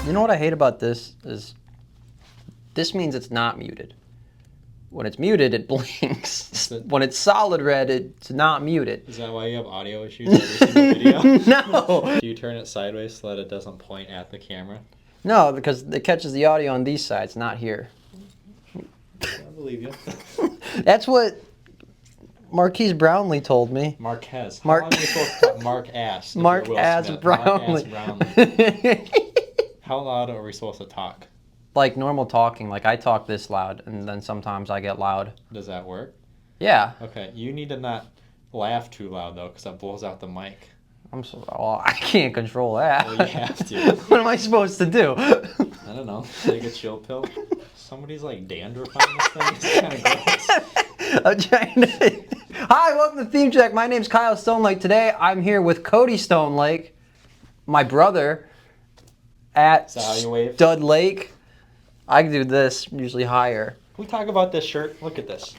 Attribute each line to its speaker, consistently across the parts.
Speaker 1: You know what I hate about this is this means it's not muted. When it's muted, it blinks. When it's solid red, it's not muted.
Speaker 2: Is that why you have audio issues every single video?
Speaker 1: No.
Speaker 2: Do you turn it sideways so that it doesn't point at the camera?
Speaker 1: No, because it catches the audio on these sides, not here.
Speaker 2: I believe you.
Speaker 1: That's what Marquise Brownlee told me.
Speaker 2: Marquez. How long are you supposed to talk? Mark Ass.
Speaker 1: Mark Ass Brownlee.
Speaker 2: Mark Ass Brownlee. How loud are we supposed to talk?
Speaker 1: Like normal talking, like I talk this loud, and then sometimes I get loud.
Speaker 2: Does that work?
Speaker 1: Yeah.
Speaker 2: Okay, you need to not laugh too loud though, because that blows out the mic.
Speaker 1: I can't control that.
Speaker 2: Well, you have to.
Speaker 1: What am I supposed to do?
Speaker 2: I don't know. Take a chill pill. Somebody's like dandruff on this thing. It's kind of gross.
Speaker 1: I'm trying to... Hi, welcome to Theme Check. My name's Kyle Stonelake. Today I'm here with Cody Stonelake, my brother, at Stud Lake. I can do this, usually higher.
Speaker 2: Can we talk about this shirt? Look at this.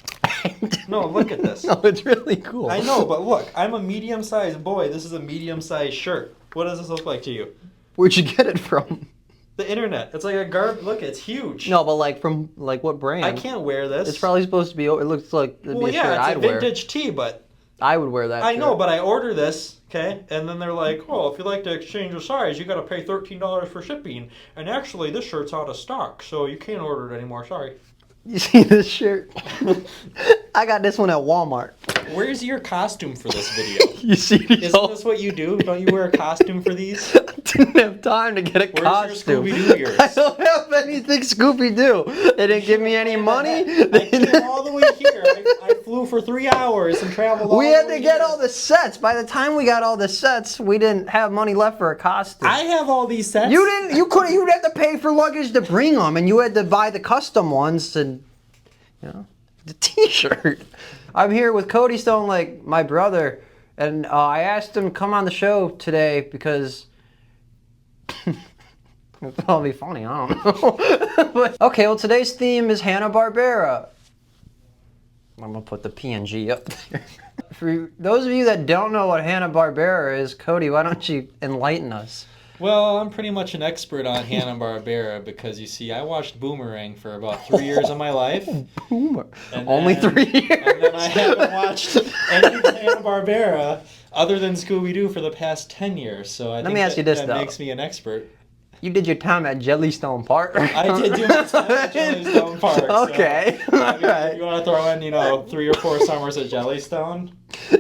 Speaker 2: No, look at this.
Speaker 1: No, it's really cool.
Speaker 2: I know, but look, I'm a medium-sized boy. This is a medium-sized shirt. What does this look like to you?
Speaker 1: Where'd you get it from?
Speaker 2: The internet. It's like a garb. Look, it's huge.
Speaker 1: No, but like from what brand?
Speaker 2: I can't wear this.
Speaker 1: It's probably supposed to be. It looks like it'd be a shirt I'd wear.
Speaker 2: It's a vintage tee, but
Speaker 1: I would wear that.
Speaker 2: I know, but I order this, okay, and then they're like, "Oh, if you'd like to exchange a size, you got to pay $13 for shipping." And actually, this shirt's out of stock, so you can't order it anymore. Sorry.
Speaker 1: You see this shirt? I got this one at Walmart.
Speaker 2: Where's your costume for this video?
Speaker 1: You see these?
Speaker 2: Isn't this what you do? Don't you wear a costume for these?
Speaker 1: I didn't have time to get a costume.
Speaker 2: Where's your Scooby-Doo ears?
Speaker 1: I don't have anything Scooby-Doo. They didn't give me any money.
Speaker 2: I came all the way here. I flew for 3 hours and traveled all the way
Speaker 1: We had to get
Speaker 2: here.
Speaker 1: all the sets. By the time we got all the sets, we didn't have money left for a costume.
Speaker 2: I have all these sets.
Speaker 1: You didn't. You couldn't. You'd have to pay for luggage to bring them, and you had to buy the custom ones and, you know, the T-shirt. I'm here with Cody Stonelake, my brother, and I asked him to come on the show today because it'll probably be funny. I don't know. But, okay, well, today's theme is Hanna-Barbera. I'm gonna put the PNG up there. For those of you that don't know what Hanna-Barbera is, Cody, why don't you enlighten us?
Speaker 2: Well, I'm pretty much an expert on Hanna-Barbera because, you see, I watched Boomerang for about 3 years of my life.
Speaker 1: Only 3 years?
Speaker 2: And then I haven't watched any Hanna-Barbera other than Scooby-Doo for the past 10 years. So I think that makes me an expert.
Speaker 1: You did your time at Jellystone Park.
Speaker 2: I did do my time at Jellystone Park.
Speaker 1: Okay.
Speaker 2: So, I mean, you want to throw in, 3 or 4 summers at Jellystone?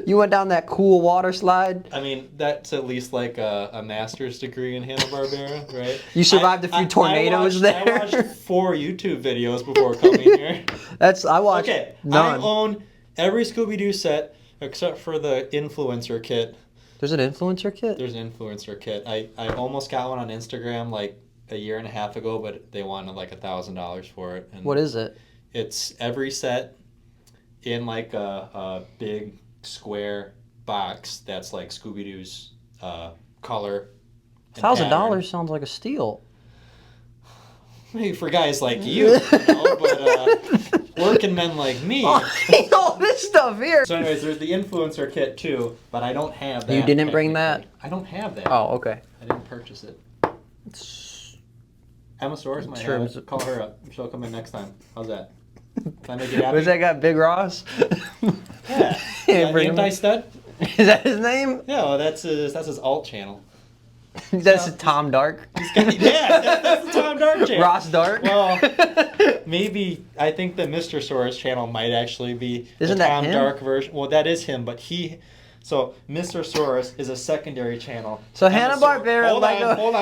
Speaker 1: You went down that cool water slide?
Speaker 2: I mean, that's at least like a master's degree in Hanna-Barbera, right?
Speaker 1: You survived a few tornadoes there?
Speaker 2: I watched 4 YouTube videos before coming here.
Speaker 1: I watched none.
Speaker 2: I own every Scooby-Doo set except for the influencer kit.
Speaker 1: There's an influencer kit?
Speaker 2: There's an influencer kit. I almost got one on Instagram like a year and a half ago, but they wanted like $1,000 for it. And
Speaker 1: what is it?
Speaker 2: It's every set in like a big square box that's like Scooby-Doo's color.
Speaker 1: $1,000 sounds like a steal.
Speaker 2: Maybe for guys like you, but working men like me.
Speaker 1: All this stuff here.
Speaker 2: So anyways, there's the influencer kit too, but I don't have that.
Speaker 1: You didn't bring that?
Speaker 2: I don't have that.
Speaker 1: Oh, okay.
Speaker 2: I didn't purchase it. Emma Stores might have it. Call her up. She'll come in next time. How's that? Can I make you happy?
Speaker 1: Was that guy Big Ross?
Speaker 2: Yeah. Anti-Stud?
Speaker 1: Is that his name?
Speaker 2: No, that's his alt channel.
Speaker 1: That's Tom Dark.
Speaker 2: That's the Tom Dark channel.
Speaker 1: Ross Dark.
Speaker 2: Well, maybe I think the Mr. Soros channel might actually be the Tom Dark version. Well, that is him, but so Mr. Soros is a secondary channel.
Speaker 1: So Hanna-Barbera.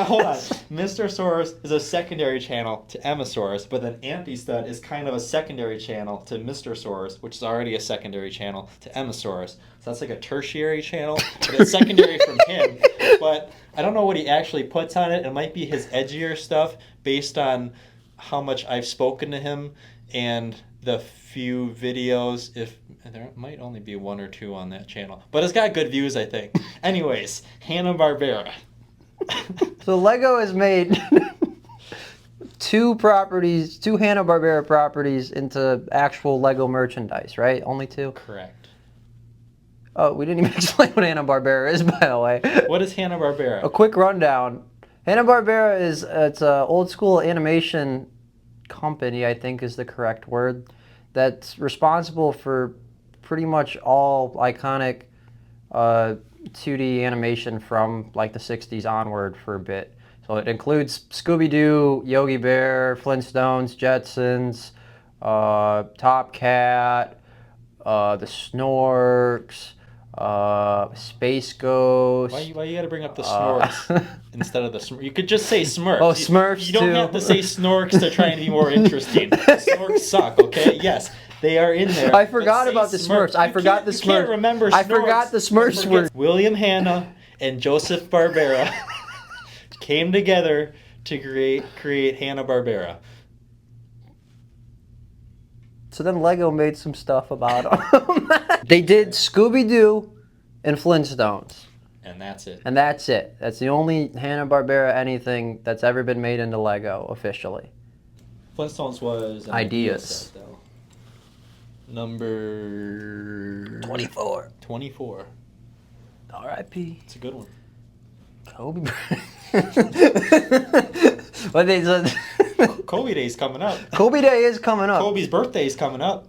Speaker 2: Hold on. Mr. Soros is a secondary channel to Emma Soros, but then Anti-Stud is kind of a secondary channel to Mr. Soros, which is already a secondary channel to Emma Soros. So that's like a tertiary channel, but it's secondary from him. But I don't know what he actually puts on it. It might be his edgier stuff based on how much I've spoken to him and the few videos. If there might only be 1 or 2 on that channel, but it's got good views, I think. Anyways, Hanna-Barbera.
Speaker 1: So Lego has made 2 Hanna-Barbera properties into actual Lego merchandise, right? Only 2?
Speaker 2: Correct.
Speaker 1: Oh, we didn't even explain what Hanna-Barbera is, by the way.
Speaker 2: What is Hanna-Barbera?
Speaker 1: A quick rundown. Hanna-Barbera it's a old school animation company, I think is the correct word, that's responsible for pretty much all iconic 2D animation from like the 60s onward for a bit. So it includes Scooby-Doo, Yogi Bear, Flintstones, Jetsons, Top Cat, the Snorks, Space Ghost.
Speaker 2: Why you gotta bring up the Snorks instead of the Smurfs? You could just say Smurfs.
Speaker 1: Oh, Smurfs
Speaker 2: You don't
Speaker 1: too.
Speaker 2: have to say Snorks to try and be more interesting. The Snorks suck, okay? Yes, they are in there.
Speaker 1: I forgot
Speaker 2: but say
Speaker 1: about the Smurfs. I forgot the
Speaker 2: You can't
Speaker 1: Smurfs.
Speaker 2: remember
Speaker 1: I
Speaker 2: Snorks.
Speaker 1: forgot the Smurfs
Speaker 2: You
Speaker 1: were.
Speaker 2: forget William Hanna and Joseph Barbera came together to create Hanna-Barbera.
Speaker 1: So then Lego made some stuff about them. They did Scooby-Doo and Flintstones.
Speaker 2: And that's it.
Speaker 1: And that's it. That's the only Hanna-Barbera anything that's ever been made into Lego officially.
Speaker 2: Flintstones was an
Speaker 1: Ideas.
Speaker 2: set, though. Number
Speaker 1: 24.
Speaker 2: 24.
Speaker 1: R.I.P.
Speaker 2: It's a good one.
Speaker 1: Kobe What they said.
Speaker 2: Kobe Day's coming up.
Speaker 1: Kobe Day is coming up.
Speaker 2: Kobe's birthday's coming up.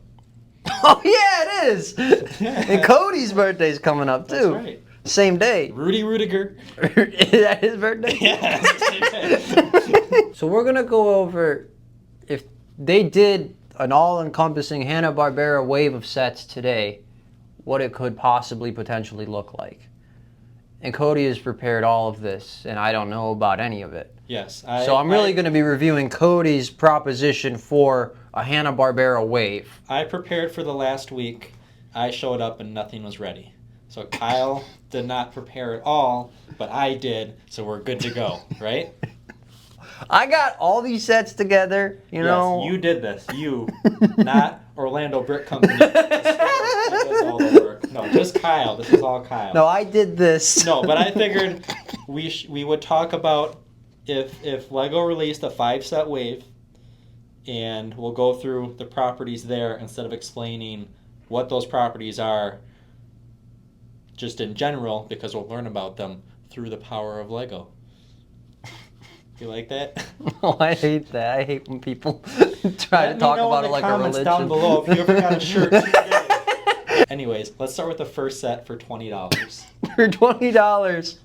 Speaker 1: Oh yeah, it is. And Cody's birthday's coming up too.
Speaker 2: That's right.
Speaker 1: Same day.
Speaker 2: Rudy Ruettiger.
Speaker 1: Is that his birthday?
Speaker 2: Yeah.
Speaker 1: So we're gonna go over if they did an all-encompassing Hanna-Barbera wave of sets today, what it could possibly potentially look like. And Cody has prepared all of this, and I don't know about any of it.
Speaker 2: Yes.
Speaker 1: So I'm really going to be reviewing Cody's proposition for a Hanna-Barbera wave.
Speaker 2: I prepared for the last week. I showed up and nothing was ready. So Kyle did not prepare at all, but I did, so we're good to go, right?
Speaker 1: I got all these sets together, you know.
Speaker 2: Yes, you did this. You, not Orlando Brick Company. That does all the work. No, just Kyle. This is all Kyle.
Speaker 1: No, I did this.
Speaker 2: No, but I figured we would talk about if Lego released a 5-set wave, and we'll go through the properties there instead of explaining what those properties are just in general, because we'll learn about them through the power of Lego. You like that?
Speaker 1: Oh, I hate that. I hate when people try to talk about it like a religion.
Speaker 2: Let me know in the comments down below if you ever got a shirt today. Anyways, let's start with the first set for $20.
Speaker 1: For $20.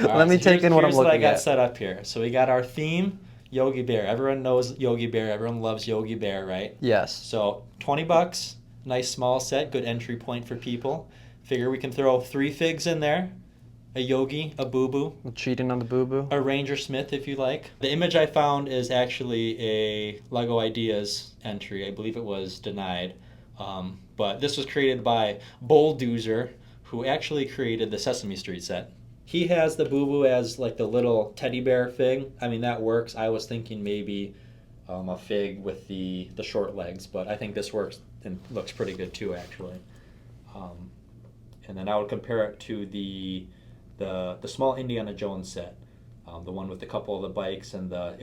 Speaker 1: Let me take in what I'm
Speaker 2: here's
Speaker 1: looking
Speaker 2: what I got
Speaker 1: at.
Speaker 2: set up here. So we got our theme, Yogi Bear. Everyone knows Yogi Bear. Everyone loves Yogi Bear, right?
Speaker 1: Yes.
Speaker 2: So $20, nice small set, good entry point for people. Figure we can throw 3 figs in there. A Yogi, a Boo Boo.
Speaker 1: Cheating on the Boo Boo.
Speaker 2: A Ranger Smith, if you like. The image I found is actually a Lego Ideas entry. I believe it was denied. But this was created by Bulldozer, who actually created the Sesame Street set. He has the Boo Boo as like the little teddy bear fig. I mean, that works. I was thinking maybe a fig with the short legs, but I think this works and looks pretty good too, actually. And then I would compare it to the small Indiana Jones set, the one with a couple of the bikes and the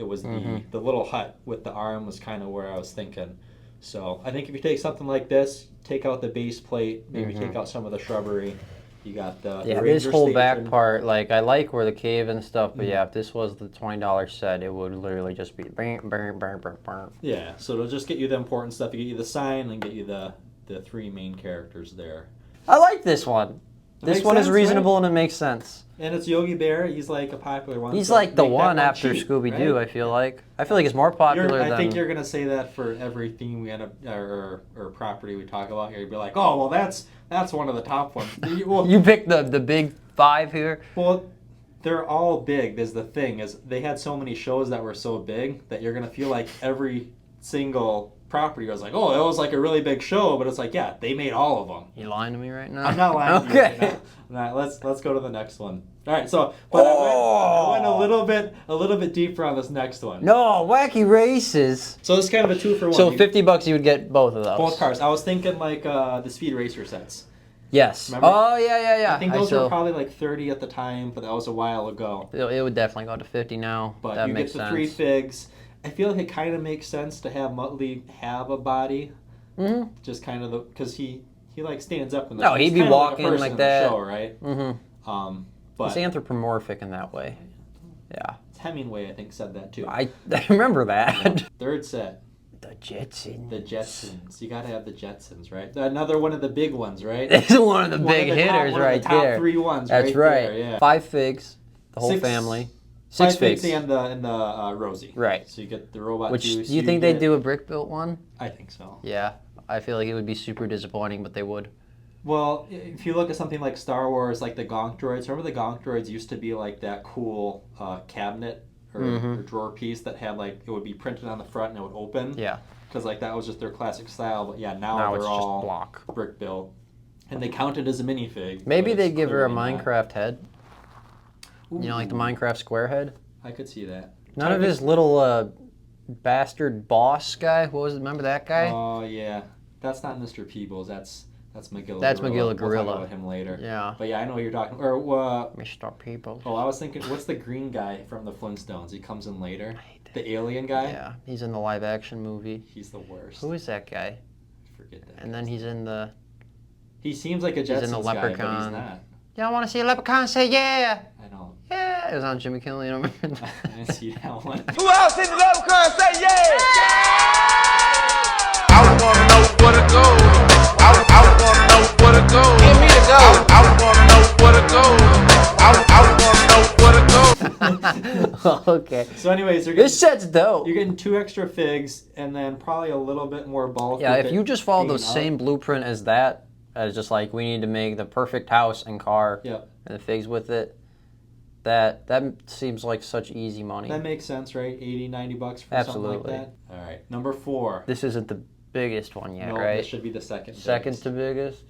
Speaker 2: little hut with the arm was kind of where I was thinking. So I think if you take something like this, take out the base plate, maybe take out some of the shrubbery. You got the
Speaker 1: Yeah,
Speaker 2: Ranger
Speaker 1: this whole
Speaker 2: station.
Speaker 1: back part, like I like where the cave and stuff, but yeah, if this was the $20 set, it would literally just be bang, bang, bang, bang, bang.
Speaker 2: Yeah, so it'll just get you the important stuff. You get you the sign and get you the 3 main characters there.
Speaker 1: I like this one. This
Speaker 2: Makes
Speaker 1: one is
Speaker 2: sense,
Speaker 1: reasonable
Speaker 2: right?
Speaker 1: and it makes sense.
Speaker 2: And it's Yogi Bear. He's like a popular one.
Speaker 1: He's
Speaker 2: so
Speaker 1: like the
Speaker 2: make that
Speaker 1: one after
Speaker 2: cheap,
Speaker 1: Scooby-Doo,
Speaker 2: right?
Speaker 1: I feel like. I feel like it's more popular
Speaker 2: I
Speaker 1: than...
Speaker 2: think you're gonna say that for every theme we end up or property we talk about here. You'd be like, oh well, that's one of the top ones. Well,
Speaker 1: You picked the big 5 here?
Speaker 2: well, they're all big. There's the thing is they had so many shows that were so big that you're gonna feel like every single property was like, oh, it was like a really big show, but it's like, yeah, they made all of them.
Speaker 1: You lying to me right now?
Speaker 2: I'm not lying to you
Speaker 1: Okay.
Speaker 2: right now. All right, let's go to the next one. All right, so but I went a little bit deeper on this next one.
Speaker 1: No, Wacky Races.
Speaker 2: So it's kind of a 2-for-1.
Speaker 1: So $50 you would get both of those.
Speaker 2: Both cars. I was thinking like the Speed Racer sets.
Speaker 1: Yes.
Speaker 2: Remember?
Speaker 1: Oh, yeah.
Speaker 2: I think those were probably like 30 at the time, but that was a while ago.
Speaker 1: It would definitely go to 50 now.
Speaker 2: But
Speaker 1: that
Speaker 2: you
Speaker 1: makes
Speaker 2: get the
Speaker 1: sense.
Speaker 2: 3 figs. I feel like it kind of makes sense to have Muttley have a body.
Speaker 1: Mm-hmm.
Speaker 2: Just kind of because he like stands up in the
Speaker 1: No,
Speaker 2: he's
Speaker 1: he'd be
Speaker 2: kinda
Speaker 1: walking
Speaker 2: a person
Speaker 1: like
Speaker 2: in
Speaker 1: that.
Speaker 2: the show, right?
Speaker 1: Mm-hmm.
Speaker 2: But
Speaker 1: He's anthropomorphic in that way. Yeah.
Speaker 2: Hemingway, I think, said that too.
Speaker 1: I remember that.
Speaker 2: Third set.
Speaker 1: The Jetsons.
Speaker 2: The Jetsons. You gotta have the Jetsons, right? Another one of the big ones, right?
Speaker 1: It's one of the big hitters
Speaker 2: one
Speaker 1: right
Speaker 2: of the top
Speaker 1: there.
Speaker 2: 3 ones.
Speaker 1: That's
Speaker 2: right.
Speaker 1: right.
Speaker 2: There, yeah.
Speaker 1: 5 figs. The whole
Speaker 2: 6
Speaker 1: family.
Speaker 2: 6
Speaker 1: 6 figs.
Speaker 2: and the Rosie.
Speaker 1: Right.
Speaker 2: So you get the robot
Speaker 1: Which,
Speaker 2: juice.
Speaker 1: do you think they'd do a brick built one?
Speaker 2: I think so.
Speaker 1: Yeah. I feel like it would be super disappointing, but they would.
Speaker 2: Well, if you look at something like Star Wars, like the Gonk droids, remember the Gonk droids used to be like that cool cabinet or drawer piece that had like, it would be printed on the front and it would open?
Speaker 1: Yeah.
Speaker 2: Because like that was just their classic style, but yeah, now
Speaker 1: Now
Speaker 2: they're
Speaker 1: it's
Speaker 2: all
Speaker 1: just block.
Speaker 2: brick built. And they counted as a minifig.
Speaker 1: Maybe
Speaker 2: but
Speaker 1: they'd
Speaker 2: it's
Speaker 1: give her a
Speaker 2: clearly not.
Speaker 1: Minecraft head. You know, like the Minecraft square head.
Speaker 2: I could see that.
Speaker 1: None of his little bastard boss guy. What was it? Remember that guy?
Speaker 2: Oh yeah, that's not Mr. Peebles. That's McGilla.
Speaker 1: That's
Speaker 2: Gorilla.
Speaker 1: McGilla
Speaker 2: We'll
Speaker 1: Gorilla.
Speaker 2: talk about him later.
Speaker 1: Yeah.
Speaker 2: But yeah, I know what you're talking. Or
Speaker 1: Mr. People.
Speaker 2: oh, I was thinking, what's the green guy from the Flintstones? He comes in later. The alien guy.
Speaker 1: Yeah, he's in the live action movie.
Speaker 2: He's the worst.
Speaker 1: Who is that guy?
Speaker 2: Forget that.
Speaker 1: And then he's in the.
Speaker 2: He seems like a Jetsons
Speaker 1: in the
Speaker 2: guy, but
Speaker 1: Leprechaun.
Speaker 2: he's not.
Speaker 1: Y'all want to see a leprechaun? Say yeah.
Speaker 2: I don't.
Speaker 1: Yeah. It was on Jimmy Kimmel. You know.
Speaker 2: I didn't see that one.
Speaker 3: Who else in the leprechaun say yeah? I wanna know where to go. I wanna know where to go. Give me the go. I wanna know where to go. I wanna know where to go.
Speaker 1: Okay.
Speaker 2: So anyways, you're getting,
Speaker 1: This set's dope.
Speaker 2: you're getting 2 extra figs and then probably a little bit more bulk.
Speaker 1: Yeah,
Speaker 2: with
Speaker 1: if
Speaker 2: it
Speaker 1: you just follow the
Speaker 2: being up.
Speaker 1: same blueprint as that, as just like we need to make the perfect house and car
Speaker 2: Yep.
Speaker 1: and the figs with it, that seems like such easy money.
Speaker 2: That makes sense, right? 80, 90 bucks for
Speaker 1: Absolutely.
Speaker 2: something like that. All right, number 4.
Speaker 1: This isn't the biggest one yet,
Speaker 2: No,
Speaker 1: right?
Speaker 2: this should be the second.
Speaker 1: Second
Speaker 2: biggest.
Speaker 1: to biggest.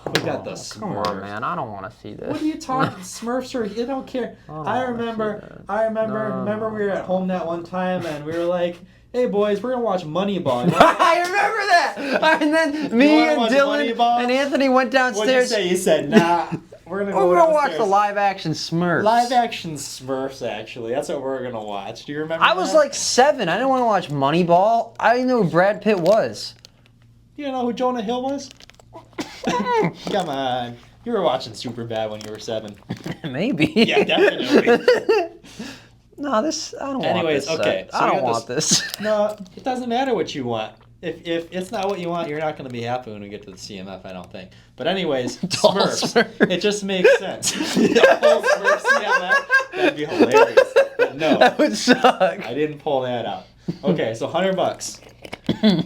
Speaker 2: We got the
Speaker 1: Come
Speaker 2: Smurfs.
Speaker 1: on, man. I don't want to see this.
Speaker 2: What are you talking? Smurfs are. You don't care.
Speaker 1: I don't
Speaker 2: I
Speaker 1: wanna
Speaker 2: remember.
Speaker 1: see that.
Speaker 2: I remember.
Speaker 1: No.
Speaker 2: Remember, we were at home that one time, and we were like, "Hey, boys, we're gonna watch Moneyball."
Speaker 1: I remember that. And then me
Speaker 2: wanna
Speaker 1: and
Speaker 2: watch
Speaker 1: Dylan
Speaker 2: Moneyball?
Speaker 1: and Anthony went
Speaker 2: What'd you
Speaker 1: downstairs.
Speaker 2: say? You said, "Nah, we're gonna go
Speaker 1: We're gonna watch
Speaker 2: downstairs."
Speaker 1: the live action Smurfs.
Speaker 2: Live action Smurfs. Actually, that's what we're gonna watch. Do you remember?
Speaker 1: I was
Speaker 2: that?
Speaker 1: like 7. I didn't want to watch Moneyball. I didn't know who Brad Pitt was.
Speaker 2: You know who Jonah Hill was? Come on, you were watching Superbad when you were 7.
Speaker 1: Maybe.
Speaker 2: Yeah, definitely.
Speaker 1: No, this I don't
Speaker 2: Anyways,
Speaker 1: want this.
Speaker 2: okay,
Speaker 1: set.
Speaker 2: so
Speaker 1: I
Speaker 2: we
Speaker 1: don't
Speaker 2: got
Speaker 1: want this.
Speaker 2: No, it doesn't matter what you want. If it's not what you want, you're not going to be happy when we get to the CMF, I don't think. But anyways,
Speaker 1: All
Speaker 2: Smurfs.
Speaker 1: Smurfs.
Speaker 2: It just makes sense. The whole Smurfs CMF, that'd be hilarious. But no,
Speaker 1: That would suck.
Speaker 2: I didn't pull that out. Okay, so $100.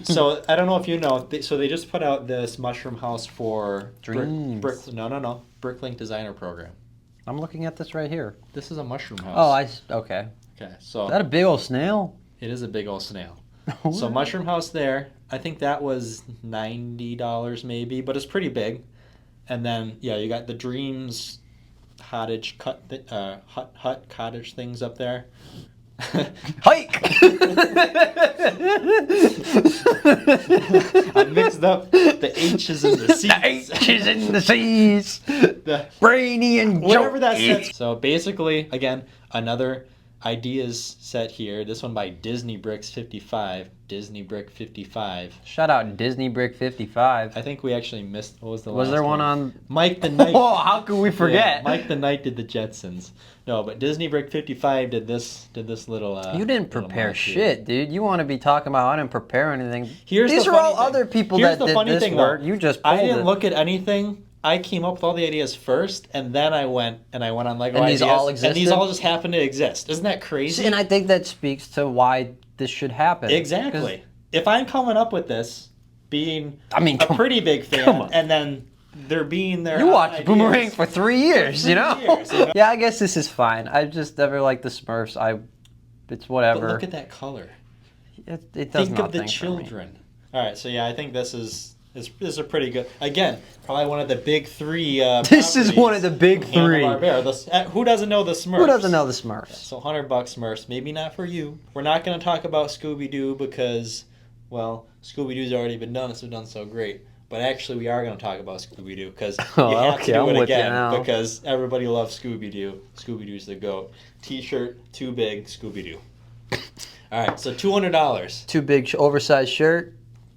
Speaker 2: So I don't know if you know, so they just put out this Mushroom House for
Speaker 1: Dreams.
Speaker 2: Bricklink Designer Program.
Speaker 1: I'm looking at this right here.
Speaker 2: This is a Mushroom House.
Speaker 1: Oh, okay.
Speaker 2: Okay, so
Speaker 1: Is that a big old snail?
Speaker 2: it is a big old snail. So Mushroom House there, I think that was $90 maybe, but it's pretty big. And then yeah, you got the Dreams cottage hut cottage things up there.
Speaker 1: Hike.
Speaker 2: I mixed up the H's and the C's.
Speaker 1: The H's in the C's.
Speaker 2: The
Speaker 1: Brainy and
Speaker 2: whatever that
Speaker 1: jokey.
Speaker 2: says. So basically, again, another ideas set here. This one by Disney Bricks 55. Disney Brick 55.
Speaker 1: Shout out Disney Brick 55.
Speaker 2: I think we actually missed. What was the
Speaker 1: Was
Speaker 2: last
Speaker 1: there one on?
Speaker 2: Mike the Knight.
Speaker 1: Oh, how could we forget?
Speaker 2: Yeah, Mike the Knight did the Jetsons. No, but Disney Brick 55 did this little.
Speaker 1: You didn't
Speaker 2: little
Speaker 1: prepare
Speaker 2: mod here.
Speaker 1: shit, dude. You want to be talking about I didn't prepare anything.
Speaker 2: Here's
Speaker 1: These
Speaker 2: the
Speaker 1: are all
Speaker 2: funny thing.
Speaker 1: other people
Speaker 2: Here's
Speaker 1: that
Speaker 2: the
Speaker 1: did
Speaker 2: funny
Speaker 1: this
Speaker 2: thing,
Speaker 1: work.
Speaker 2: though.
Speaker 1: You just
Speaker 2: I
Speaker 1: pulled
Speaker 2: didn't
Speaker 1: it.
Speaker 2: look at anything. I came up with all the ideas first, and then I went on Lego
Speaker 1: And these
Speaker 2: ideas,
Speaker 1: all
Speaker 2: and these
Speaker 1: existed?
Speaker 2: all just happen to exist. Isn't that crazy?
Speaker 1: And I think that speaks to why this should happen.
Speaker 2: Exactly. If I'm coming up with this, being
Speaker 1: I mean,
Speaker 2: a
Speaker 1: come-
Speaker 2: pretty big
Speaker 1: come
Speaker 2: fan,
Speaker 1: on.
Speaker 2: and then there being their
Speaker 1: You
Speaker 2: own
Speaker 1: watched
Speaker 2: ideas.
Speaker 1: Boomerang for 3 years, you know?
Speaker 2: 3 years, you know?
Speaker 1: Yeah, I guess this is fine. I just never liked the Smurfs. It's whatever.
Speaker 2: But look at that color.
Speaker 1: It does
Speaker 2: Think of the
Speaker 1: nothing for me.
Speaker 2: children. All right, so yeah, I think this is a pretty good. Again, probably one of the big 3.
Speaker 1: This is one of the big
Speaker 2: from
Speaker 1: 3.
Speaker 2: Hanna-Barbera. Who doesn't know the Smurfs?
Speaker 1: Who doesn't know the Smurfs?
Speaker 2: So $100 Smurfs, maybe not for you. We're not going to talk about Scooby Doo because, well, Scooby Doo's already been done. It's been done so great. But actually, we are going to talk about Scooby Doo because
Speaker 1: Oh,
Speaker 2: you have
Speaker 1: okay,
Speaker 2: to do
Speaker 1: I'm
Speaker 2: it
Speaker 1: with you
Speaker 2: again
Speaker 1: now.
Speaker 2: because everybody loves Scooby Doo. Scooby Doo's the goat. T-shirt, too big, Scooby Doo. All right, so $200.
Speaker 1: Too big, oversized shirt,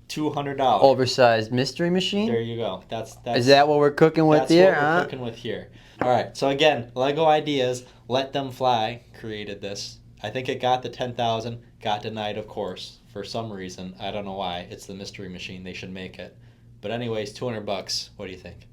Speaker 2: $200.
Speaker 1: oversized mystery machine.
Speaker 2: There you go. That's
Speaker 1: Is that what we're cooking with
Speaker 2: that's
Speaker 1: here?
Speaker 2: what we're cooking with here. All right. So again, Lego ideas. Let Them Fly created this. I think it got the 10,000, got denied, of course, for some reason. I don't know why. It's the Mystery Machine. They should make it. But anyways, $200. What do you think?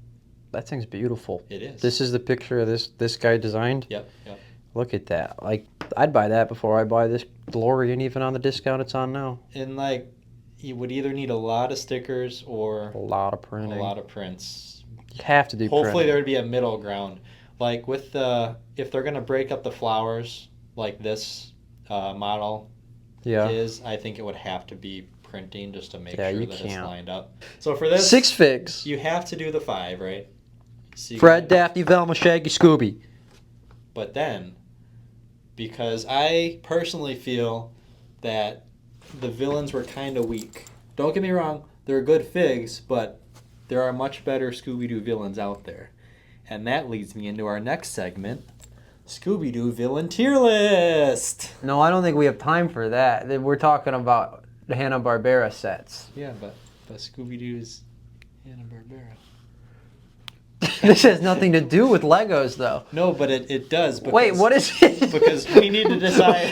Speaker 1: That thing's beautiful.
Speaker 2: It is.
Speaker 1: This is the picture of this guy designed?
Speaker 2: Yep, yep.
Speaker 1: Look at that. Like, I'd buy that before I buy this DeLorean, even on the discount it's on now.
Speaker 2: And, like, you would either need a lot of stickers or
Speaker 1: A lot of printing.
Speaker 2: a lot of prints.
Speaker 1: You have to do
Speaker 2: Hopefully
Speaker 1: printing.
Speaker 2: there would be a middle ground. Like, with the... If they're going to break up the flowers like this model
Speaker 1: Yeah.
Speaker 2: is, I think it would have to be printing just to make
Speaker 1: Yeah,
Speaker 2: sure
Speaker 1: you
Speaker 2: that it's
Speaker 1: can't.
Speaker 2: lined up. So for this...
Speaker 1: 6 figs.
Speaker 2: You have to do the 5, right? So you
Speaker 1: Fred,
Speaker 2: gotta-
Speaker 1: Daphne, Velma, Shaggy, Scooby.
Speaker 2: But then, because I personally feel that the villains were kind of weak. Don't get me wrong, they're good figs, but there are much better Scooby-Doo villains out there. And that leads me into our next segment, Scooby-Doo Villain Tier List!
Speaker 1: No, I don't think we have time for that. We're talking about the Hanna-Barbera sets.
Speaker 2: Yeah, but Scooby-Doo's Hanna-Barbera.
Speaker 1: This has nothing to do with Legos, though.
Speaker 2: No, but it does. Because,
Speaker 1: Wait, what is it?
Speaker 2: Because we need to decide.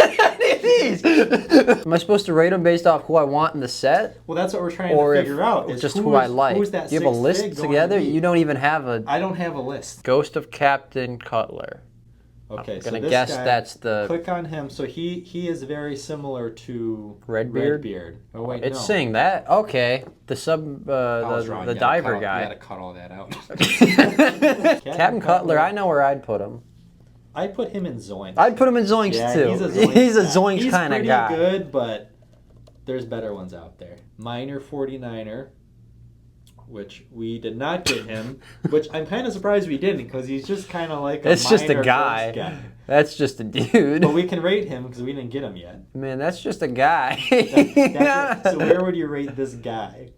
Speaker 1: These. Am I supposed to rate them based off who I want in the set?
Speaker 2: Well, that's what we're trying
Speaker 1: Or
Speaker 2: to
Speaker 1: if,
Speaker 2: figure out.
Speaker 1: or
Speaker 2: Is
Speaker 1: just who I
Speaker 2: who's-
Speaker 1: like?
Speaker 2: Who's that
Speaker 1: Do you have a
Speaker 2: sixth
Speaker 1: list
Speaker 2: fig going
Speaker 1: together?
Speaker 2: to be?
Speaker 1: You don't even have a
Speaker 2: I don't have a list.
Speaker 1: Ghost of Captain Cutler.
Speaker 2: Okay,
Speaker 1: I'm
Speaker 2: so
Speaker 1: gonna
Speaker 2: this
Speaker 1: guess
Speaker 2: guy,
Speaker 1: that's the.
Speaker 2: click on him. So he is very similar to
Speaker 1: Redbeard?
Speaker 2: Redbeard. Oh wait,
Speaker 1: It's
Speaker 2: no.
Speaker 1: saying that. Okay, the sub,
Speaker 2: I was wrong.
Speaker 1: the
Speaker 2: You gotta
Speaker 1: diver
Speaker 2: cut all- You
Speaker 1: guy.
Speaker 2: gotta cut all that out.
Speaker 1: Captain Cutler. I know where I'd put him.
Speaker 2: I put him in Zoinks.
Speaker 1: I'd put him in Zoinks
Speaker 2: yeah,
Speaker 1: too.
Speaker 2: he's a Zoinks.
Speaker 1: He's a
Speaker 2: guy.
Speaker 1: Zoinks
Speaker 2: He's
Speaker 1: kind of guy.
Speaker 2: pretty good, but there's better ones out there. Minor 49er, which we did not get him. Which I'm kind of surprised we didn't, because he's just kind of like a
Speaker 1: It's just a
Speaker 2: minor
Speaker 1: guy.
Speaker 2: first guy.
Speaker 1: That's just a dude.
Speaker 2: But we can rate him because we didn't get him yet.
Speaker 1: Man, that's just a guy.
Speaker 2: That's it. So where would you rate this guy?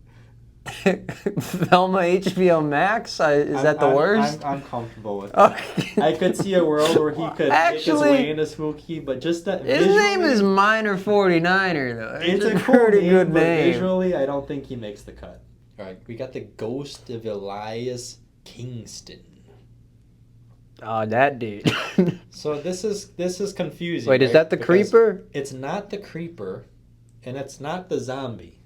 Speaker 1: Velma HBO Max? Is that the worst?
Speaker 2: I'm comfortable with that.
Speaker 1: Okay.
Speaker 2: I could see a world where he could
Speaker 1: Actually-
Speaker 2: make his way into Spooky, but just that
Speaker 1: His name is Minor 49er, though.
Speaker 2: It's a cool
Speaker 1: pretty
Speaker 2: name,
Speaker 1: good
Speaker 2: but
Speaker 1: name.
Speaker 2: visually, I don't think he makes the cut. All right, we got the Ghost of Elias Kingston.
Speaker 1: Oh, that dude.
Speaker 2: So this is confusing.
Speaker 1: Wait, is
Speaker 2: right?
Speaker 1: that the
Speaker 2: Because
Speaker 1: creeper?
Speaker 2: It's not the creeper, and it's not the zombie.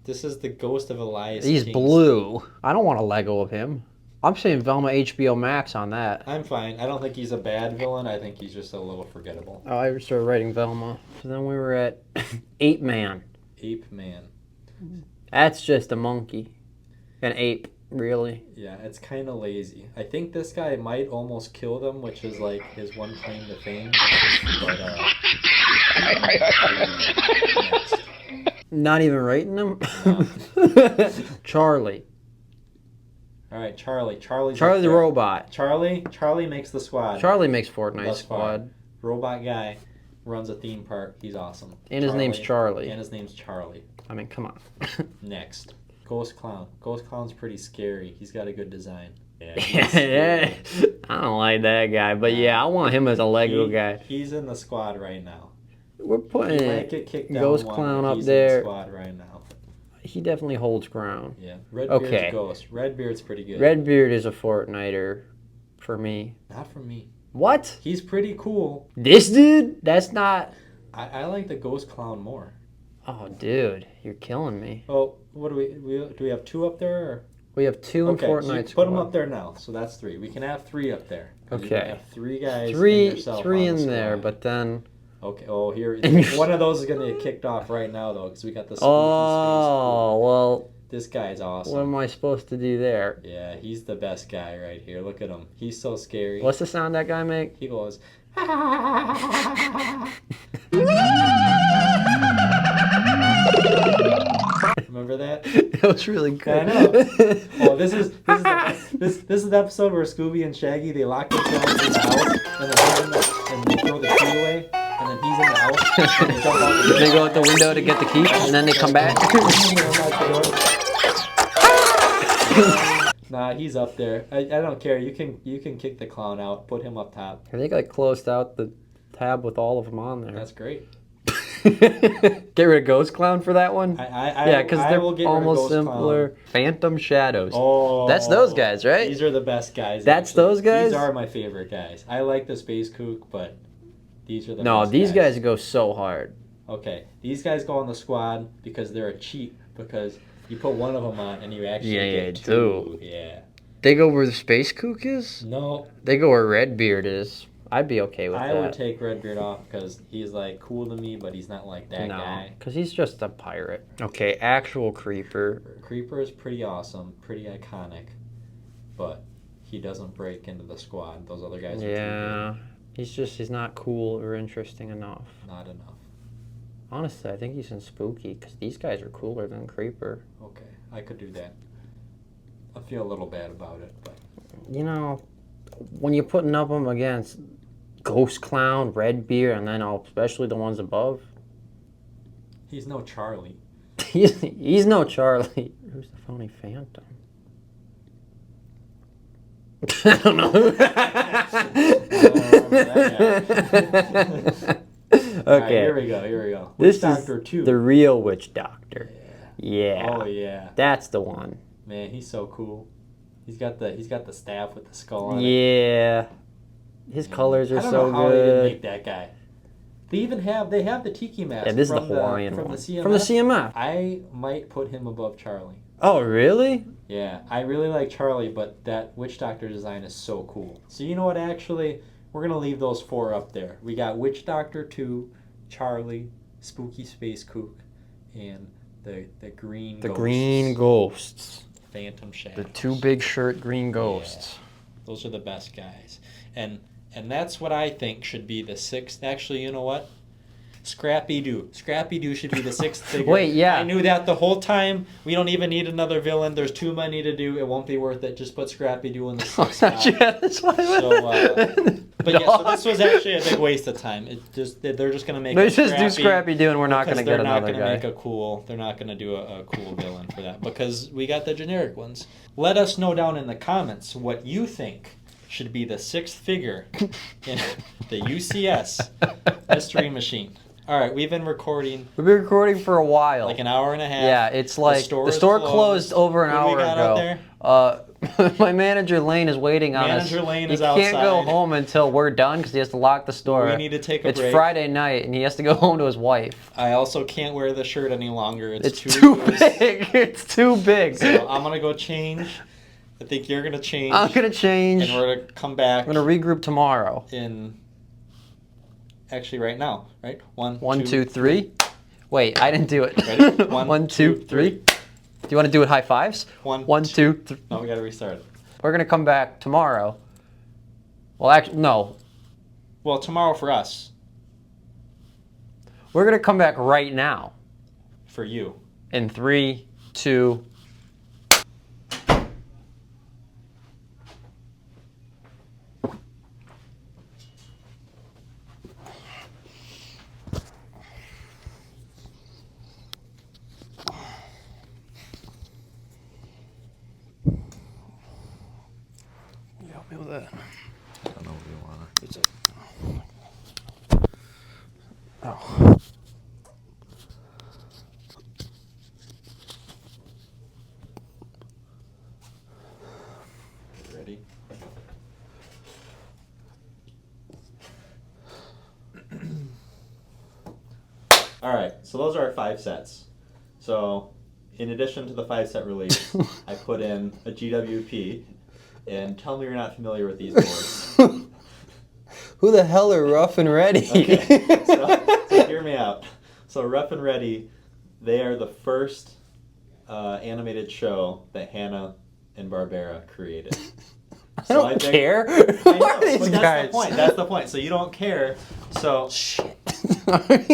Speaker 2: This is the Ghost of Elias
Speaker 1: He's
Speaker 2: Kingston.
Speaker 1: blue. I don't want a Lego of him. I'm saying Velma HBO Max on that.
Speaker 2: I'm fine. I don't think he's a bad villain. I think he's just a little forgettable.
Speaker 1: Oh, I started writing Velma. So then we were at Ape Man.
Speaker 2: Ape Man.
Speaker 1: That's just a monkey. An ape, really.
Speaker 2: Yeah, it's kind of lazy. I think this guy might almost kill them, which is like his one claim to fame. But, next.
Speaker 1: Not even rating him?
Speaker 2: No.
Speaker 1: Charlie.
Speaker 2: All right, Charlie. Charlie
Speaker 1: The robot.
Speaker 2: Charlie makes the squad.
Speaker 1: Charlie makes Fortnite
Speaker 2: Thus far.
Speaker 1: squad.
Speaker 2: Robot guy runs a theme park. He's awesome.
Speaker 1: And his name's Charlie.
Speaker 2: And his name's Charlie.
Speaker 1: I mean, come on.
Speaker 2: Next, Ghost Clown. Ghost Clown's pretty scary. He's got a good design. Yeah,
Speaker 1: Yeah, I don't like that guy, but yeah, I want him as a Lego guy.
Speaker 2: He's in the squad right now.
Speaker 1: We're
Speaker 2: He might
Speaker 1: putting
Speaker 2: get kicked down
Speaker 1: Ghost
Speaker 2: one,
Speaker 1: Clown
Speaker 2: but
Speaker 1: up
Speaker 2: he's
Speaker 1: there.
Speaker 2: in the squad right now.
Speaker 1: He definitely holds ground.
Speaker 2: Yeah, Redbeard's
Speaker 1: Okay.
Speaker 2: Ghost. Redbeard's pretty good.
Speaker 1: Redbeard is a Fortniter for me.
Speaker 2: Not for me.
Speaker 1: What?
Speaker 2: He's pretty cool.
Speaker 1: This dude? That's not.
Speaker 2: I like the Ghost Clown more.
Speaker 1: Oh, dude, you're killing me.
Speaker 2: Oh, what do we have 2 up there? Or?
Speaker 1: We have 2 in
Speaker 2: Okay,
Speaker 1: Fortnite
Speaker 2: so put them
Speaker 1: squad.
Speaker 2: up there now. So that's 3. We can have 3 up there. 'Cause you
Speaker 1: Okay.
Speaker 2: can have 3 guys. and
Speaker 1: Three
Speaker 2: yourself on the
Speaker 1: in there,
Speaker 2: squad.
Speaker 1: but then.
Speaker 2: Okay. Oh, here. One of those is gonna get kicked off right now though, because we got the spooky
Speaker 1: Oh, well,
Speaker 2: space. This guy's awesome.
Speaker 1: what am I supposed to do there?
Speaker 2: Yeah, he's the best guy right here. Look at him. He's so scary.
Speaker 1: What's the sound that guy make?
Speaker 2: He goes. Remember that?
Speaker 1: That was really good.
Speaker 2: I know. Oh, this is the episode where Scooby and Shaggy they lock themselves in the house and they throw the key away, and then he's in the house and they jump out the
Speaker 1: They go out the window to get the key, and then they come back.
Speaker 2: Nah, he's up there. I don't care. You can kick the clown out. Put him up top.
Speaker 1: I think I closed out the tab with all of them on there.
Speaker 2: That's great.
Speaker 1: Get rid of Ghost Clown for that one? Yeah, because
Speaker 2: I
Speaker 1: they're
Speaker 2: will get rid of
Speaker 1: almost
Speaker 2: Ghost
Speaker 1: simpler.
Speaker 2: Clown.
Speaker 1: Phantom Shadows.
Speaker 2: Oh,
Speaker 1: That's those guys, right?
Speaker 2: These are the best guys.
Speaker 1: That's
Speaker 2: actually.
Speaker 1: those guys?
Speaker 2: These are my favorite guys. I like the Space Kook, but these are the
Speaker 1: No,
Speaker 2: best
Speaker 1: these guys go so hard.
Speaker 2: Okay, these guys go on the squad because they're a cheat. Because you put one of them on and you actually get two. Yeah.
Speaker 1: They go where the Space Kook is?
Speaker 2: No.
Speaker 1: They go where Redbeard is. I'd be okay with that.
Speaker 2: I would take Redbeard off because he's like cool to me, but he's not like that guy.
Speaker 1: Because he's just a pirate. Okay, actual Creeper.
Speaker 2: Creeper is pretty awesome, pretty iconic, but he doesn't break into the squad. Those other guys are too good.
Speaker 1: He's not cool or interesting enough.
Speaker 2: Not enough.
Speaker 1: Honestly, I think he's in Spooky because these guys are cooler than Creeper.
Speaker 2: Okay, I could do that. I feel a little bad about it, but
Speaker 1: you know, when you're putting up them against Ghost Clown, Redbeard, and then especially the ones above,
Speaker 2: he's no Charlie.
Speaker 1: he's no Charlie. Who's the phony Phantom? I don't know. Okay.
Speaker 2: Right, here we go.
Speaker 1: This
Speaker 2: Doctor
Speaker 1: is
Speaker 2: 2.
Speaker 1: the real Witch Doctor. Yeah.
Speaker 2: Oh yeah.
Speaker 1: That's the one.
Speaker 2: Man, he's so cool. He's got the staff with the skull on it.
Speaker 1: Yeah. His colors are so
Speaker 2: I don't know how they didn't
Speaker 1: good.
Speaker 2: make that guy. They have the tiki mask.
Speaker 1: Yeah, this is the
Speaker 2: from
Speaker 1: Hawaiian
Speaker 2: from
Speaker 1: one.
Speaker 2: the CMF.
Speaker 1: From the CMF.
Speaker 2: I might put him above Charlie.
Speaker 1: Oh, really?
Speaker 2: Yeah, I really like Charlie, but that Witch Doctor design is so cool. So you know what, actually, we're going to leave those 4 up there. We got Witch Doctor 2, Charlie, Spooky Space Kook, and the green
Speaker 1: The
Speaker 2: ghosts.
Speaker 1: green ghosts.
Speaker 2: Phantom Shadows.
Speaker 1: The 2 big shirt green ghosts.
Speaker 2: Yeah, those are the best guys. And that's what I think should be the 6th. Actually, you know what? Scrappy-Doo. Scrappy-Doo should be the 6th figure.
Speaker 1: Wait, yeah.
Speaker 2: I knew that the whole time. We don't even need another villain. There's too many to do. It won't be worth it. Just put Scrappy-Doo in the 6th spot.
Speaker 1: Yeah, that's why
Speaker 2: But yeah, so this was actually a big waste of time. They're just gonna make.
Speaker 1: They just do Scrappy-Doo, and we're not gonna get another guy.
Speaker 2: They're not gonna do a cool villain for that because we got the generic ones. Let us know down in the comments what you think should be the 6th figure in the UCS Mystery Machine. All right, we've been recording.
Speaker 1: We've been recording for a while.
Speaker 2: Like an hour and a half.
Speaker 1: Yeah, it's like the store closed over an hour ago. My manager Lane is waiting on us.
Speaker 2: Manager Lane
Speaker 1: is outside. He can't go home until we're done because he has to lock the store.
Speaker 2: We need to take a break.
Speaker 1: It's Friday night and he has to go home to his wife.
Speaker 2: I also can't wear the shirt any longer. It's
Speaker 1: too big. It's too big.
Speaker 2: So I'm gonna go change. I think you're gonna change.
Speaker 1: I'm gonna change.
Speaker 2: And we're gonna come back.
Speaker 1: We're gonna regroup tomorrow.
Speaker 2: Actually, right now, right?
Speaker 1: 1, 2, 3. Wait, I didn't do it.
Speaker 2: Ready?
Speaker 1: 1, 2, 3. Do you want to do it high fives? 1, 2, 3.
Speaker 2: No, we gotta restart it.
Speaker 1: We're gonna come back tomorrow. Well, actually, no.
Speaker 2: Well, tomorrow for us.
Speaker 1: We're gonna come back right now.
Speaker 2: For you.
Speaker 1: In 3, 2.
Speaker 4: Help me with that.
Speaker 2: I don't know what you want.
Speaker 4: It's a...
Speaker 1: Oh.
Speaker 2: Ready? All right, so those are our 5 sets. So, in addition to the 5-set release, I put in a GWP. And tell me you're not familiar with these boards.
Speaker 1: Who the hell are Rough and Ready?
Speaker 2: Okay, so hear me out. So Rough and Ready, they are the first animated show that Hanna-Barbera created.
Speaker 1: I don't care.
Speaker 2: I know,
Speaker 1: Who are these
Speaker 2: but
Speaker 1: guys?
Speaker 2: That's the point. So you don't care. So
Speaker 1: shit.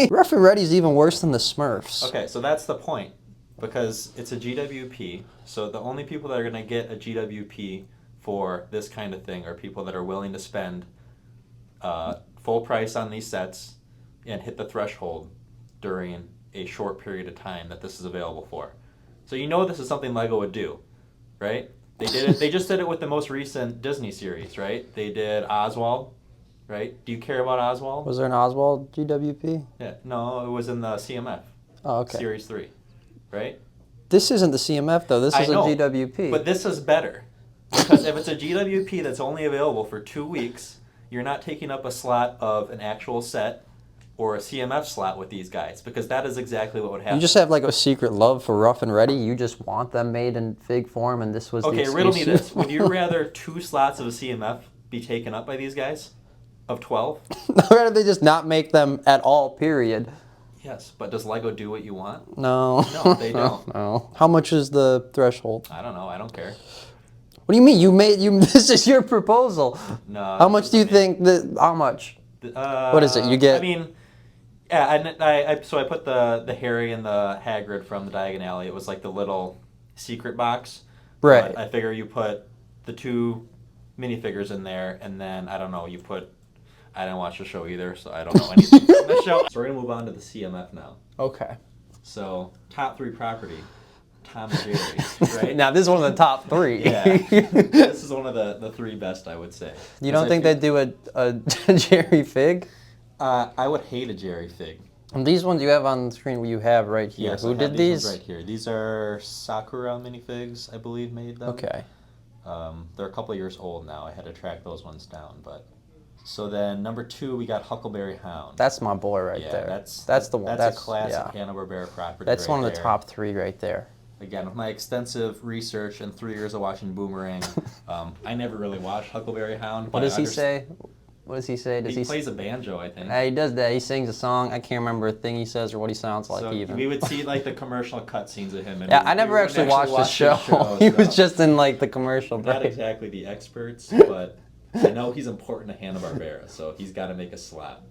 Speaker 1: Rough and Ready's even worse than the Smurfs.
Speaker 2: Okay, so that's the point. Because it's a GWP, so the only people that are going to get a GWP for this kind of thing are people that are willing to spend full price on these sets and hit the threshold during a short period of time that this is available for. So you know this is something Lego would do, right? They did it. They just did it with the most recent Disney series, right? They did Oswald, right? Do you care about Oswald?
Speaker 1: Was there an Oswald GWP?
Speaker 2: Yeah. No, it was in the CMF.
Speaker 1: Oh, okay.
Speaker 2: Series 3, right?
Speaker 1: This isn't the CMF though. This is
Speaker 2: I know,
Speaker 1: a GWP.
Speaker 2: But this is better. Because if it's a GWP that's only available for 2 weeks, you're not taking up a slot of an actual set or a CMF slot with these guys, because that is exactly what would happen.
Speaker 1: You just have like a secret love for Rough and Ready. You just want them made in fig form, and this was
Speaker 2: Okay,
Speaker 1: the
Speaker 2: riddle me
Speaker 1: exclusive.
Speaker 2: this. Would you rather 2 slots of a CMF be taken up by these guys? Of 12?
Speaker 1: I'd rather they just not make them at all, period.
Speaker 2: Yes, but does Lego do what you want?
Speaker 1: No.
Speaker 2: No, they don't.
Speaker 1: No. How much is the threshold?
Speaker 2: I don't know. I don't care.
Speaker 1: What do you mean? This is your proposal.
Speaker 2: No.
Speaker 1: How much do you think that? How much? What is it? You get?
Speaker 2: I mean, yeah. So I put the Harry and the Hagrid from the Diagon Alley. It was like the little secret box.
Speaker 1: Right.
Speaker 2: But I figure you put the 2 minifigures in there, and then I don't know. You put. I didn't watch the show either, so I don't know anything from the show. So we're gonna move on to the CMF now.
Speaker 1: Okay.
Speaker 2: So top 3 property. Tom and Jerry, right?
Speaker 1: Now this is one of the top 3.
Speaker 2: Yeah. This is one of the 3 best, I would say.
Speaker 1: You don't think they'd do a Jerry Fig?
Speaker 2: I would hate a Jerry Fig.
Speaker 1: And these ones you have on the screen, you have right here.
Speaker 2: Yes,
Speaker 1: Who
Speaker 2: I have
Speaker 1: did
Speaker 2: these
Speaker 1: these?
Speaker 2: ones right here. These are Sakura minifigs, I believe, made them.
Speaker 1: Okay.
Speaker 2: They're a couple of years old now. I had to track those ones down, but. So then number 2, we got Huckleberry Hound.
Speaker 1: That's my boy right
Speaker 2: Yeah,
Speaker 1: there.
Speaker 2: that's
Speaker 1: the one.
Speaker 2: That's a classic
Speaker 1: yeah.
Speaker 2: Hanna-Barbera property.
Speaker 1: That's
Speaker 2: right
Speaker 1: one of the
Speaker 2: there.
Speaker 1: top 3 right there.
Speaker 2: Again, with my extensive research and 3 years of watching Boomerang, I never really watched Huckleberry Hound.
Speaker 1: What does he say? What does he say? Does
Speaker 2: He plays a banjo, I think.
Speaker 1: He does that. He sings a song. I can't remember a thing he says or what he sounds like
Speaker 2: So
Speaker 1: even.
Speaker 2: we would see like the commercial cutscenes of him. And
Speaker 1: Yeah,
Speaker 2: we
Speaker 1: I never
Speaker 2: wouldn't
Speaker 1: actually watched the show.
Speaker 2: show,
Speaker 1: He
Speaker 2: so.
Speaker 1: was just in like the commercial
Speaker 2: Not
Speaker 1: break.
Speaker 2: exactly the experts, but I know he's important to Hanna-Barbera, so he's got to make a slot.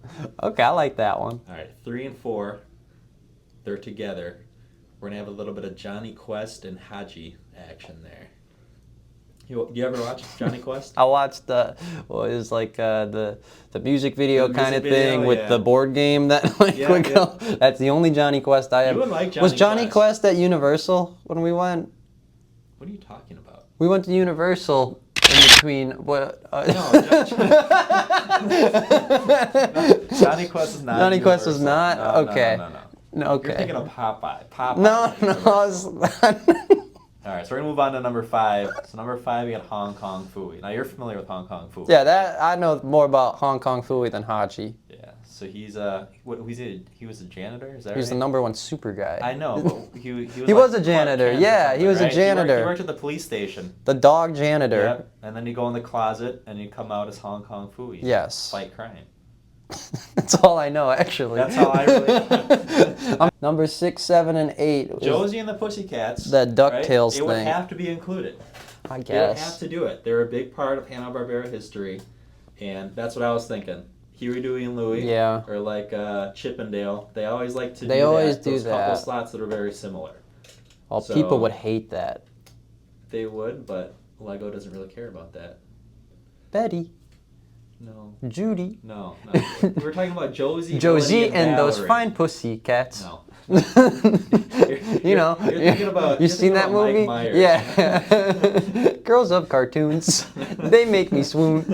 Speaker 1: Okay, I like that one.
Speaker 2: All right, 3 and 4, they're together. We're gonna have a little bit of Johnny Quest and Haji action there. You ever watch Johnny Quest?
Speaker 1: I watched the music video
Speaker 2: The
Speaker 1: kind of
Speaker 2: music video,
Speaker 1: thing with
Speaker 2: yeah.
Speaker 1: the board game that like
Speaker 2: Yeah,
Speaker 1: would go. That's the only Johnny Quest I have.
Speaker 2: You would like
Speaker 1: Was
Speaker 2: Johnny
Speaker 1: Johnny
Speaker 2: Quest.
Speaker 1: Quest at Universal when we went?
Speaker 2: What are you talking about?
Speaker 1: We went to Universal in between what?
Speaker 2: Johnny Quest is not.
Speaker 1: Johnny Quest was
Speaker 2: Universal.
Speaker 1: not?
Speaker 2: No,
Speaker 1: Okay.
Speaker 2: No.
Speaker 1: No, okay.
Speaker 2: You're thinking of Popeye. Popeye.
Speaker 1: No,
Speaker 2: is
Speaker 1: no.
Speaker 2: Universal. All right, so we're gonna move on to number 5. So number 5, we got Hong Kong Phooey. Now you're familiar with Hong Kong Phooey.
Speaker 1: Yeah, that I know more about Hong Kong Phooey than Haji.
Speaker 2: Yeah. So he's he was a janitor. Is that
Speaker 1: He was
Speaker 2: right?
Speaker 1: the number 1 super guy.
Speaker 2: I know, but he was.
Speaker 1: He
Speaker 2: like
Speaker 1: was a
Speaker 2: Clark
Speaker 1: janitor,
Speaker 2: Kent or
Speaker 1: yeah,
Speaker 2: something,
Speaker 1: he was a
Speaker 2: right?
Speaker 1: janitor.
Speaker 2: He worked at the police station.
Speaker 1: The dog janitor.
Speaker 2: Yep. And then you go in the closet and you come out as Hong Kong Phooey.
Speaker 1: Yes.
Speaker 2: Fight crime.
Speaker 1: That's all I know, actually.
Speaker 2: That's all I really.
Speaker 1: Number 6, 7, and 8. was-
Speaker 2: Josie and the Pussycats.
Speaker 1: That DuckTales
Speaker 2: right? It would
Speaker 1: thing.
Speaker 2: have to be included.
Speaker 1: I
Speaker 2: They would
Speaker 1: guess.
Speaker 2: have to do it. They're a big part of Hanna-Barbera history, and that's what I was thinking. Huey, Dewey, and Louie.
Speaker 1: Yeah.
Speaker 2: Or like Chippendale. They always like to.
Speaker 1: They
Speaker 2: do
Speaker 1: always
Speaker 2: that.
Speaker 1: do
Speaker 2: Those couple
Speaker 1: that.
Speaker 2: slots that are very similar.
Speaker 1: Well,
Speaker 2: So-
Speaker 1: people would hate that.
Speaker 2: They would, but Lego doesn't really care about that.
Speaker 1: Betty,
Speaker 2: No.
Speaker 1: Judy,
Speaker 2: No. We were talking about Josie.
Speaker 1: Josie,
Speaker 2: Melody,
Speaker 1: and those
Speaker 2: Valerie.
Speaker 1: fine pussy cats.
Speaker 2: No.
Speaker 1: You know,
Speaker 2: You're thinking about.
Speaker 1: you
Speaker 2: you're
Speaker 1: seen
Speaker 2: thinking
Speaker 1: that
Speaker 2: about Mike
Speaker 1: movie?
Speaker 2: Myers.
Speaker 1: Yeah. Girls of cartoons, they make me swoon.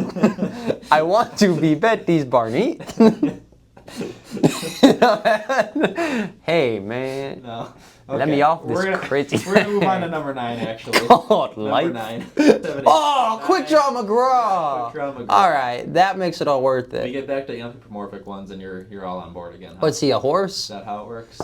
Speaker 1: I want to be Betty's Barney. Hey man,
Speaker 2: No.
Speaker 1: let me off this
Speaker 2: We're gonna,
Speaker 1: crazy.
Speaker 2: We're gonna move on to number 9, actually.
Speaker 1: God,
Speaker 2: Number
Speaker 1: life.
Speaker 2: 9. 7, 8,
Speaker 1: Oh,
Speaker 2: 9.
Speaker 1: Quick Draw McGraw.
Speaker 2: Quick Draw McGraw.
Speaker 1: All right, that makes it all worth
Speaker 2: We
Speaker 1: it.
Speaker 2: get back to anthropomorphic ones, and you're all on board again. Huh?
Speaker 1: What's he, a
Speaker 2: Is
Speaker 1: horse?
Speaker 2: that how it works?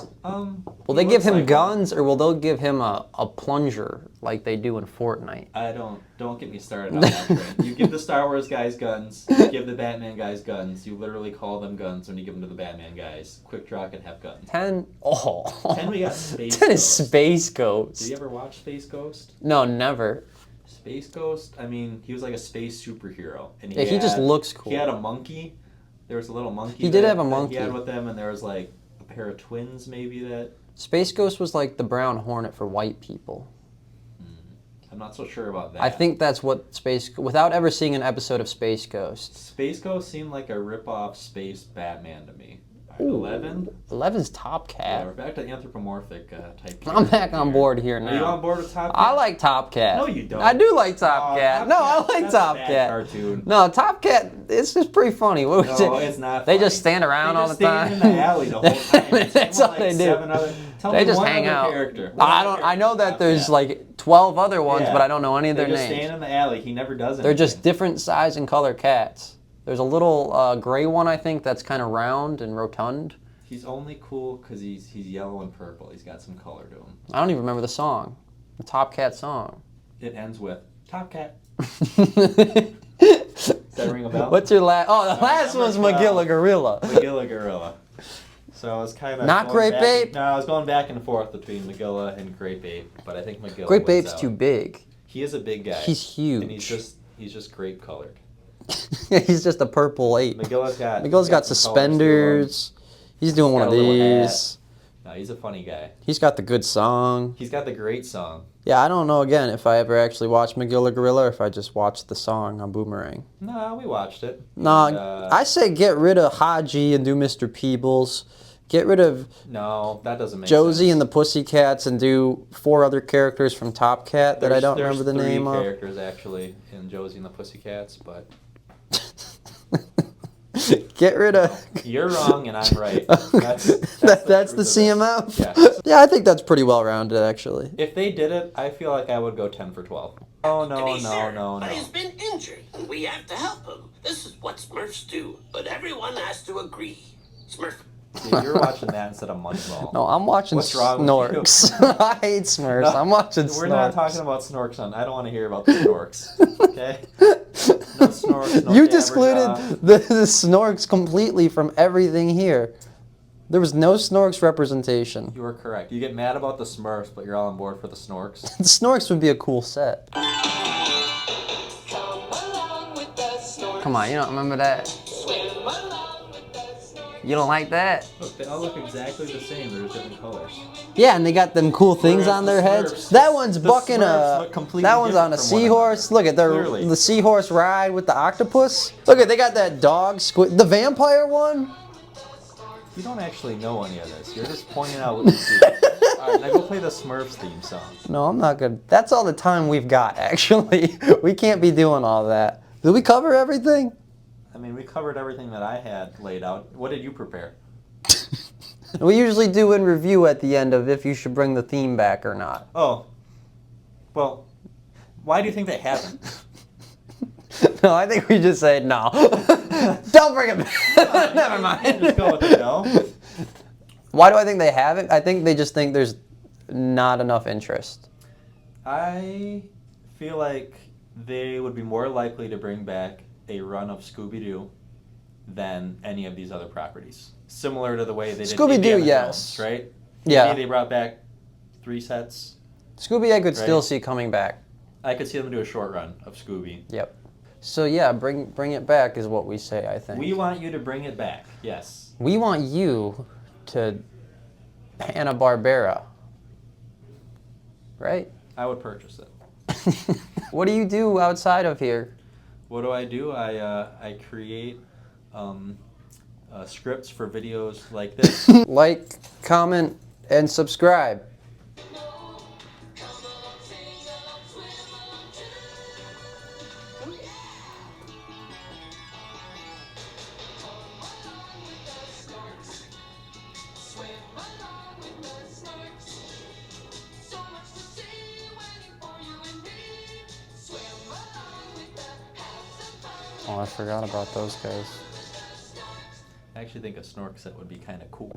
Speaker 1: Will they give him guns, or will they give him a plunger like they do in Fortnite?
Speaker 2: I don't get me started on that train. You give the Star Wars guys guns, you give the Batman guys guns. You literally call them guns when you give them to the Batman guys. Quick Draw can have guns.
Speaker 1: 10. Oh.
Speaker 2: 10 we got Space
Speaker 1: 10 is
Speaker 2: Ghost.
Speaker 1: Space Ghost.
Speaker 2: Did you ever watch Space Ghost?
Speaker 1: No, never.
Speaker 2: Space Ghost, I mean, he was like a space superhero. And
Speaker 1: Yeah, he just looks cool.
Speaker 2: He had a monkey. There was a little monkey.
Speaker 1: He did
Speaker 2: that-
Speaker 1: have a
Speaker 2: that
Speaker 1: monkey.
Speaker 2: He had with them, and there was like a pair of twins maybe that.
Speaker 1: Space Ghost was like the Brown Hornet for white people.
Speaker 2: I'm not so sure about that.
Speaker 1: I think that's what without ever seeing an episode of Space Ghost.
Speaker 2: Space Ghost seemed like a rip-off space Batman to me. 11.
Speaker 1: 11's Top
Speaker 2: Yeah,
Speaker 1: Cat.
Speaker 2: we're back to anthropomorphic type.
Speaker 1: I'm back on board here
Speaker 2: Are you
Speaker 1: now.
Speaker 2: on board with Top Cat?
Speaker 1: I like Top Cat.
Speaker 2: No, you don't.
Speaker 1: I do like Top Cat. No, I like
Speaker 2: that's
Speaker 1: Top
Speaker 2: a bad
Speaker 1: Cat.
Speaker 2: Cartoon.
Speaker 1: No, Top Cat, it's just pretty funny. What was
Speaker 2: No,
Speaker 1: it?
Speaker 2: it's not.
Speaker 1: They
Speaker 2: funny.
Speaker 1: just stand around all the time.
Speaker 2: They just stand in the alley the whole time.
Speaker 1: That's all they do.
Speaker 2: Tell
Speaker 1: They
Speaker 2: me
Speaker 1: just
Speaker 2: one
Speaker 1: hang
Speaker 2: other
Speaker 1: out.
Speaker 2: Character.
Speaker 1: I know that there's like 12 other ones,
Speaker 2: Yeah.
Speaker 1: but I don't know any of their
Speaker 2: They just
Speaker 1: names.
Speaker 2: stand in the alley. He never does anything.
Speaker 1: They're just different size and color cats. There's a little gray one, I think, that's kind of round and rotund.
Speaker 2: He's only cool because he's yellow and purple. He's got some color to him.
Speaker 1: I don't even remember the song. The Top Cat song.
Speaker 2: It ends with Top Cat.
Speaker 1: Does
Speaker 2: that ring a bell?
Speaker 1: What's your last? Oh, the last one's
Speaker 2: number 12.
Speaker 1: Magilla Gorilla.
Speaker 2: Magilla Gorilla. So I was kind of
Speaker 1: Not Grape Ape?
Speaker 2: No, I was going back and forth between Magilla and Grape Ape, but I think Magilla.
Speaker 1: Grape
Speaker 2: wins
Speaker 1: Ape's
Speaker 2: out.
Speaker 1: too big.
Speaker 2: He is a big guy.
Speaker 1: He's huge.
Speaker 2: And he's just grape colored.
Speaker 1: He's just a purple ape.
Speaker 2: Magilla's got
Speaker 1: some
Speaker 2: some colors to him.
Speaker 1: suspenders. He's doing one
Speaker 2: got
Speaker 1: of
Speaker 2: a little
Speaker 1: these.
Speaker 2: No, he's a funny guy.
Speaker 1: He's got the good song.
Speaker 2: He's got the great song.
Speaker 1: Yeah, I don't know again if I ever actually watched Magilla Gorilla or if I just watched the song on Boomerang.
Speaker 2: No, we watched it.
Speaker 1: No,
Speaker 2: And,
Speaker 1: I say get rid of Haji and do Mr. Peebles. Get rid of
Speaker 2: no, that doesn't make
Speaker 1: Josie
Speaker 2: sense.
Speaker 1: and the Pussycats and do 4 other characters from Top Cat that I don't remember the name
Speaker 2: There's
Speaker 1: of.
Speaker 2: 3 characters actually in Josie and the Pussycats, but
Speaker 1: Get rid of.
Speaker 2: you're wrong and I'm right.
Speaker 1: That's the
Speaker 2: truth of
Speaker 1: CMF?
Speaker 2: this.
Speaker 1: Yeah, I think that's pretty well rounded actually.
Speaker 2: If they did it, I feel like I would go 10 for 12. Oh, no,
Speaker 5: To be
Speaker 2: no,
Speaker 5: sure,
Speaker 2: no,
Speaker 5: but
Speaker 2: no.
Speaker 5: he's been injured, and we have to help him. This is what Smurfs do, but everyone has to agree. Smurf.
Speaker 2: See, you're watching that instead of Moneyball.
Speaker 1: No, I'm watching
Speaker 2: What's wrong with
Speaker 1: Snorks. I hate Smurfs.
Speaker 2: No,
Speaker 1: I'm watching
Speaker 2: We're
Speaker 1: Snorks.
Speaker 2: not talking about Snorks, son. I don't want to hear about the Snorks. Okay? No Snorks, no
Speaker 1: You
Speaker 2: Jabberjaw.
Speaker 1: excluded the Snorks completely from everything here. There was no Snorks representation.
Speaker 2: You were correct. You get mad about the Smurfs, but you're all on board for the Snorks.
Speaker 1: The Snorks would be a cool set. Come on, you don't remember that? You don't like that?
Speaker 2: Look, they all look exactly the same. They're just different colors.
Speaker 1: Yeah, and they got them cool things
Speaker 2: Whereas
Speaker 1: on their
Speaker 2: the
Speaker 1: heads.
Speaker 2: Smurfs-
Speaker 1: That one's
Speaker 2: the
Speaker 1: bucking
Speaker 2: Smurfs
Speaker 1: a.
Speaker 2: look completely
Speaker 1: That one's on a
Speaker 2: different from one
Speaker 1: seahorse.
Speaker 2: another.
Speaker 1: Look at
Speaker 2: Clearly.
Speaker 1: the seahorse ride with the octopus. Look at they got that dog squid. The vampire one.
Speaker 2: You don't actually know any of this. You're just pointing out what you see. Alright, now go play the Smurfs theme song.
Speaker 1: No, I'm not good. That's all the time we've got. Actually, we can't be doing all that. Did we cover everything?
Speaker 2: I mean, we covered everything that I had laid out. What did you prepare?
Speaker 1: We usually do in review at the end of if you should bring the theme back or not.
Speaker 2: Oh. Well, why do you think they haven't?
Speaker 1: No, I think we just say no. Don't bring it back. Never mind.
Speaker 2: Just go with it, no?
Speaker 1: Why do I think they haven't? I think they just think there's not enough interest.
Speaker 2: I feel like they would be more likely to bring back a run of Scooby-Doo than any of these other properties. Similar to the way they did
Speaker 1: Scooby-Doo,
Speaker 2: Indiana
Speaker 1: yes.
Speaker 2: Jones, right?
Speaker 1: Yeah.
Speaker 2: Maybe they brought back 3 sets.
Speaker 1: Scooby I could still
Speaker 2: Right.
Speaker 1: see coming back.
Speaker 2: I could see them do a short run of Scooby.
Speaker 1: Yep. So yeah, bring it back is what we say, I think.
Speaker 2: We want you to bring it back, yes.
Speaker 1: We want you to Hanna-Barbera. Right?
Speaker 2: I would purchase it.
Speaker 1: What do you do outside of here?
Speaker 2: What do? I create scripts for videos like this.
Speaker 1: Like, comment, and subscribe. Oh, I forgot about those guys.
Speaker 2: I actually think a snork set would be kind of cool.